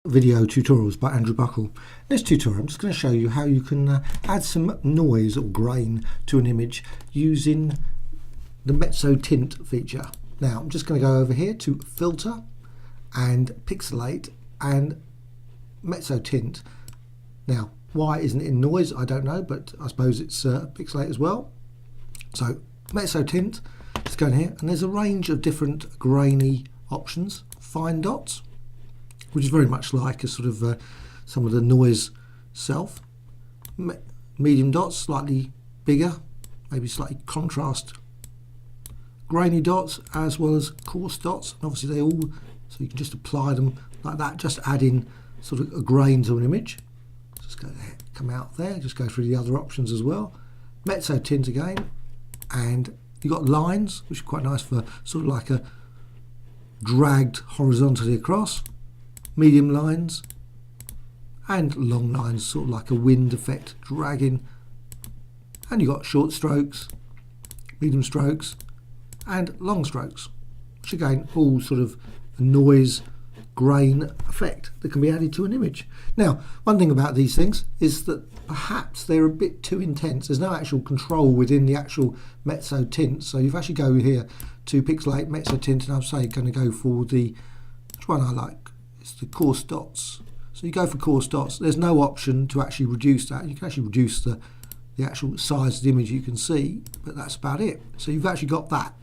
video tutorials by Andrew Buckle. In this tutorial I'm just going to show you how you can add some noise or grain to an image using the mezzotint feature. Now I'm just going to go over here to filter and pixelate and mezzotint. Now why isn't it in noise I don't know, but I suppose it's pixelate as well. So mezzotint, just go in here and there's a range of different grainy options. Fine dots, which is very much like a sort of some of the noise self. Medium dots, slightly bigger, maybe slightly contrast. Grainy dots as well as coarse dots. And obviously they all, so you can just apply them like that, just add in sort of a grain to an image. Just go there, come out there, just go through the other options as well. Mezzotint again, and you've got lines, which are quite nice for sort of like a dragged horizontally across. Medium lines and long lines, sort of like a wind effect dragging. And you've got short strokes, medium strokes and long strokes, which again all sort of a noise grain effect that can be added to an image. Now one thing about these things is that perhaps they're a bit too intense. There's no actual control within the actual mezzotint, so you've actually go here to pixelate mezzotint, and I'm saying going to go for the, which one I like, it's the coarse dots. So you go for coarse dots. There's no option to actually reduce that. You can actually reduce the actual size of the image you can see, but that's about it. So you've actually got that.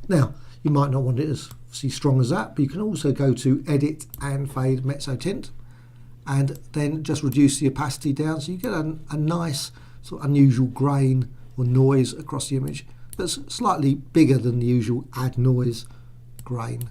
Now you might not want it as strong as that, but you can also go to edit and fade mezzotint and then just reduce the opacity down, so you get a nice sort of unusual grain or noise across the image that's slightly bigger than the usual add noise grain.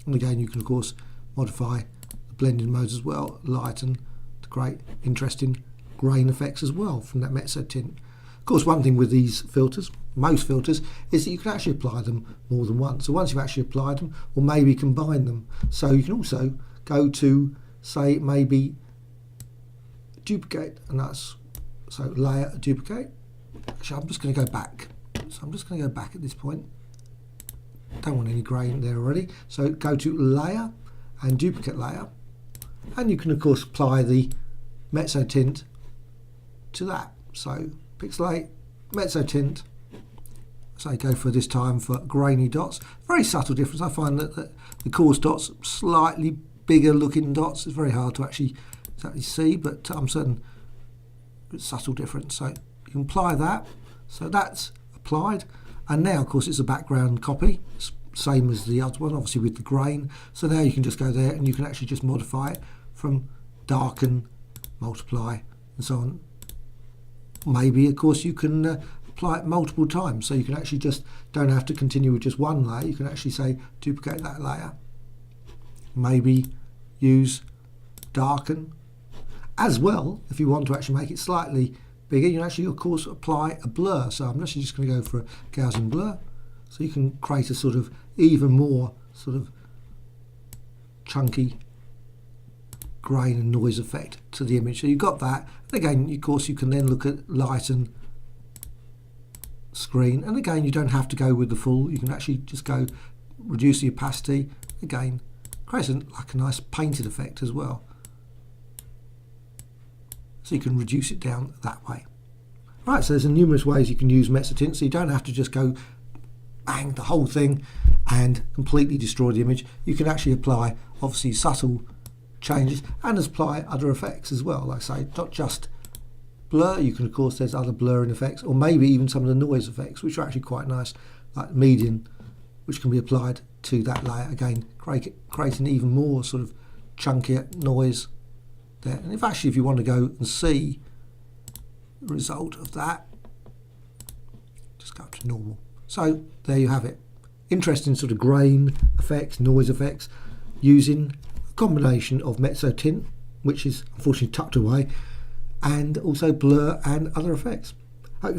And again you can of course modify the blending modes as well, lighten to create interesting grain effects as well from that mezzotint. Of course, one thing with these filters, most filters, is that you can actually apply them more than once. So once you've actually applied them, or maybe combine them. So you can also go to, say, maybe duplicate, and that's, so layer, duplicate. Actually, I'm just going to go back. So I'm just going to go back at this point. Don't want any grain there already. So go to layer and duplicate layer. And you can, of course, apply the mezzotint to that. So pixelate, mezzotint, so I go for this time for grainy dots. Very subtle difference. I find that the coarse dots, slightly bigger looking dots. It's very hard to actually exactly see, but I'm certain it's subtle difference. So you can apply that. So that's applied. And now, of course, it's a background copy. It's same as the other one, obviously with the grain. So now you can just go there and you can actually just modify it from darken, multiply, and so on. Maybe, of course, you can apply it multiple times, so you can actually just don't have to continue with just one layer. You can actually say duplicate that layer, maybe use darken as well. If you want to actually make it slightly bigger, you can actually of course apply a blur. So I'm actually just going to go for a Gaussian blur, so you can create a sort of even more sort of chunky grain and noise effect to the image. So you've got that. And again, of course, you can then look at lighten screen, and again you don't have to go with the full. You can actually just go reduce the opacity. Again, creates like a nice painted effect as well, so you can reduce it down that way. Right, so there's numerous ways you can use mezzotint, so you don't have to just go bang the whole thing and completely destroy the image. You can actually apply obviously subtle changes and apply other effects as well, like I say, not just blur. You can, of course, there's other blurring effects, or maybe even some of the noise effects, which are actually quite nice, like median, which can be applied to that layer, again creating even more sort of chunkier noise there. And if you want to go and see the result of that, just go up to normal. So there you have it. Interesting sort of grain effects, noise effects, using combination of mezzotint, which is unfortunately tucked away, and also blur and other effects.